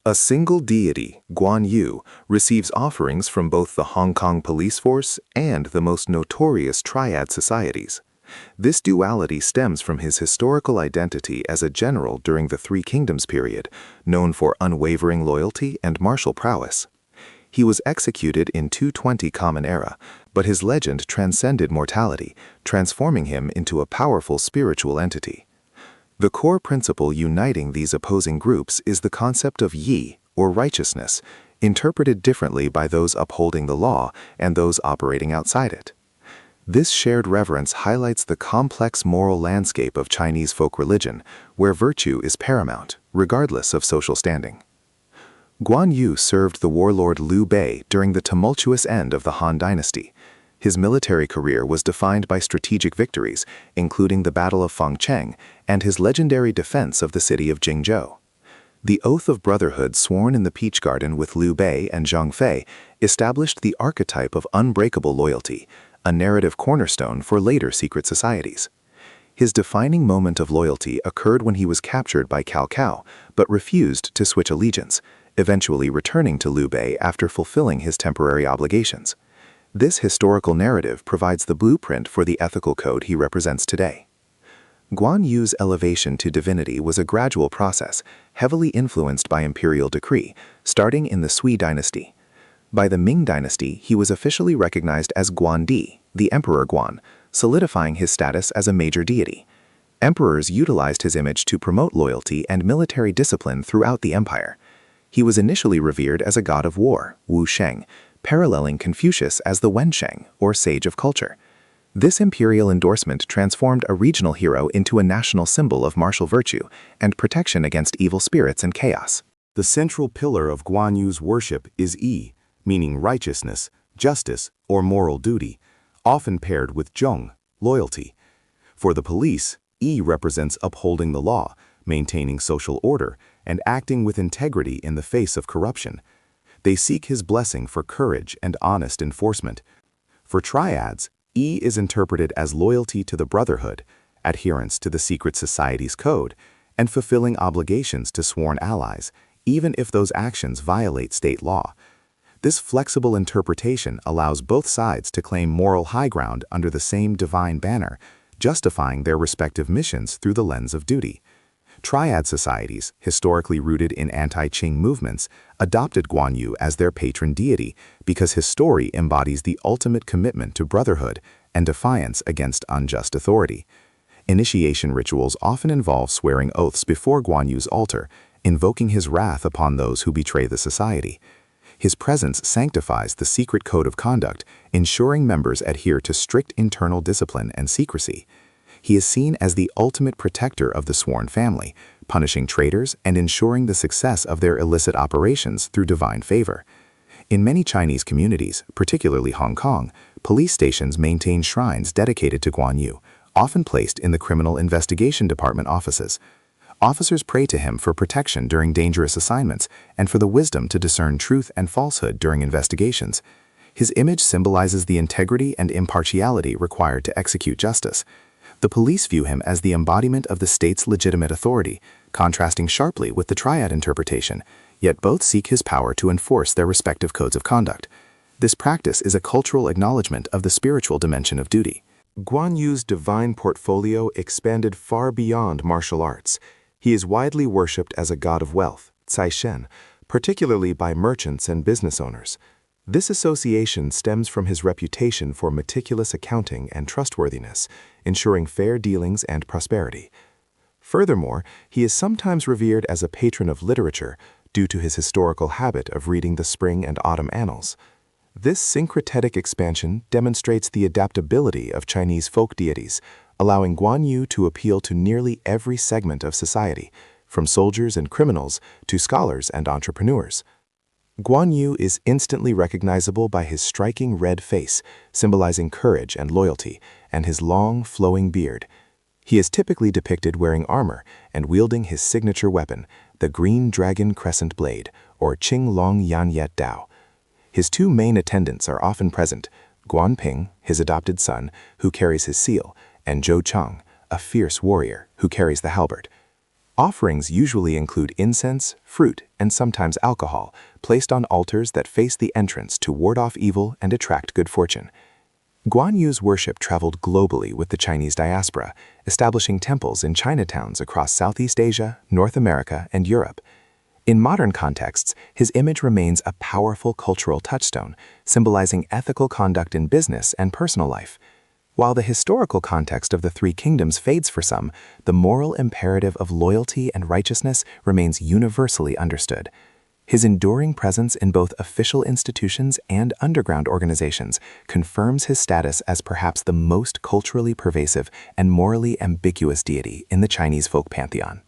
A single deity, Guan Yu, receives offerings from both the Hong Kong police force and the most notorious Triad societies. This duality stems from his historical identity as a general during the Three Kingdoms period, known for unwavering loyalty and martial prowess. He was executed in 220 Common Era, but his legend transcended mortality, transforming him into a powerful spiritual entity. The core principle uniting these opposing groups is the concept of yi, or righteousness, interpreted differently by those upholding the law and those operating outside it. This shared reverence highlights the complex moral landscape of Chinese folk religion, where virtue is paramount, regardless of social standing. Guan Yu served the warlord Liu Bei during the tumultuous end of the Han Dynasty. His military career was defined by strategic victories, including the Battle of Fangcheng and his legendary defense of the city of Jingzhou. The Oath of Brotherhood sworn in the Peach Garden with Liu Bei and Zhong established the archetype of unbreakable loyalty, a narrative cornerstone for later secret societies. His defining moment of loyalty occurred when he was captured by Cao Cao, but refused to switch allegiance, eventually returning to Liu Bei after fulfilling his temporary obligations. This historical narrative provides the blueprint for the ethical code he represents today. Guan Yu's elevation to divinity was a gradual process, heavily influenced by imperial decree, starting in the Sui dynasty. By the Ming dynasty, he was officially recognized as Guan Di, the Emperor Guan, solidifying his status as a major deity. Emperors utilized his image to promote loyalty and military discipline throughout the empire. He was initially revered as a god of war, Wu Sheng, paralleling Confucius as the Wen Sheng, or sage of culture. This imperial endorsement transformed a regional hero into a national symbol of martial virtue and protection against evil spirits and chaos. The central pillar of Guan Yu's worship is yi, meaning righteousness, justice, or moral duty, often paired with Zhong, loyalty. For the police, yi represents upholding the law, maintaining social order, and acting with integrity in the face of corruption. They seek his blessing for courage and honest enforcement. For Triads, yi is interpreted as loyalty to the Brotherhood, adherence to the secret society's code, and fulfilling obligations to sworn allies, even if those actions violate state law. This flexible interpretation allows both sides to claim moral high ground under the same divine banner, justifying their respective missions through the lens of duty. Triad societies, historically rooted in anti-Qing movements, adopted Guan Yu as their patron deity because his story embodies the ultimate commitment to brotherhood and defiance against unjust authority. Initiation rituals often involve swearing oaths before Guan Yu's altar, invoking his wrath upon those who betray the society. His presence sanctifies the secret code of conduct, ensuring members adhere to strict internal discipline and secrecy. He is seen as the ultimate protector of the sworn family, punishing traitors and ensuring the success of their illicit operations through divine favor. In many Chinese communities, particularly Hong Kong, police stations maintain shrines dedicated to Guan Yu, often placed in the Criminal Investigation Department offices. Officers pray to him for protection during dangerous assignments and for the wisdom to discern truth and falsehood during investigations. His image symbolizes the integrity and impartiality required to execute justice. The police view him as the embodiment of the state's legitimate authority, contrasting sharply with the Triad interpretation, yet both seek his power to enforce their respective codes of conduct. This practice is a cultural acknowledgement of the spiritual dimension of duty. Guan Yu's divine portfolio expanded far beyond martial arts. He is widely worshipped as a god of wealth, Cai Shen, particularly by merchants and business owners. This association stems from his reputation for meticulous accounting and trustworthiness, ensuring fair dealings and prosperity. Furthermore, he is sometimes revered as a patron of literature due to his historical habit of reading the spring and autumn annals. This syncretic expansion demonstrates the adaptability of Chinese folk deities, allowing Guan Yu to appeal to nearly every segment of society, from soldiers and criminals to scholars and entrepreneurs. Guan Yu is instantly recognizable by his striking red face, symbolizing courage and loyalty, and his long, flowing beard. He is typically depicted wearing armor and wielding his signature weapon, the Green Dragon Crescent Blade, or Qing Long Yan Yet Dao. His two main attendants are often present, Guan Ping, his adopted son, who carries his seal, and Zhou Chang, a fierce warrior who carries the halberd. Offerings usually include incense, fruit, and sometimes alcohol, placed on altars that face the entrance to ward off evil and attract good fortune. Guan Yu's worship traveled globally with the Chinese diaspora, establishing temples in Chinatowns across Southeast Asia, North America, and Europe. In modern contexts, his image remains a powerful cultural touchstone, symbolizing ethical conduct in business and personal life. While the historical context of the Three Kingdoms fades for some, the moral imperative of loyalty and righteousness remains universally understood. His enduring presence in both official institutions and underground organizations confirms his status as perhaps the most culturally pervasive and morally ambiguous deity in the Chinese folk pantheon.